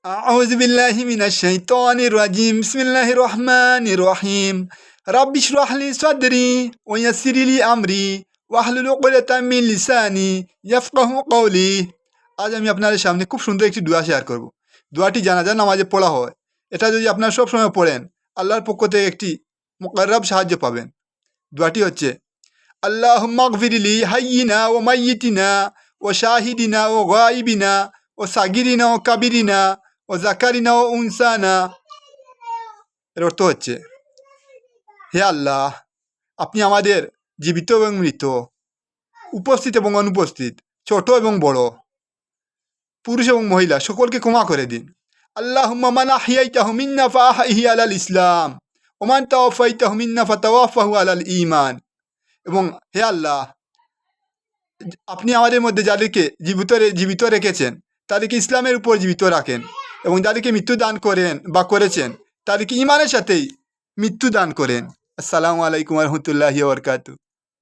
أعوذ بالله من الشيطان الرجيم بسم الله الرحمن الرحيم رب اشرح لي صدري ويسر لي أمري واحلل عقدة من লিসানি يفقهوا قولي। আজ আমি আপনাদের সামনে খুব সুন্দর একটি দোয়া শেয়ার করব। দোয়াটি জানাজার নামাজে পড়া হয়। এটা যদি আপনারা সব সময় পড়েন আল্লাহর পক্ষ থেকে একটি মুকাররব সাহায্য পাবেন। দোয়াটি হচ্ছে আল্লাহুম্মা গফিরলি হাইয়িনা ওয়া মাইয়িতিনা ওয়া শাহিদিনা ওয়া গায়িবিনা ওয়া সাগিরিনা ওয়া কাবিরিনা ও জাকারিনা ও উনসানা। এর অর্থ হচ্ছে, হে আল্লাহ, আপনি আমাদের জীবিত এবং মৃত, উপস্থিত এবং অনুপস্থিত, ছোট এবং বড়, পুরুষ এবং মহিলা সকলকে ক্ষমা করে দিন। আল্লাহুম্মা মান আহইয়াইতাহু মিন্না ফাআহইহি আলাল ইসলাম ওয়া মান তাওয়াফাইতাহু মিন্না ফাতাওয়াফাহু আলাল ঈমান। এবং হে আল্লাহ, আপনি আমাদের মধ্যে যাদেরকে জীবিত রেখেছেন তাদেরকে ইসলামের উপর জীবিত রাখেন, এবং যাদেরকে মৃত্যু দান করেন বা করেছেন তাদেরকে ঈমানের সাথেই মৃত্যু দান করেন। আসসালামু আলাইকুম ওয়া রাহমাতুল্লাহি ওয়া বারাকাতুহু।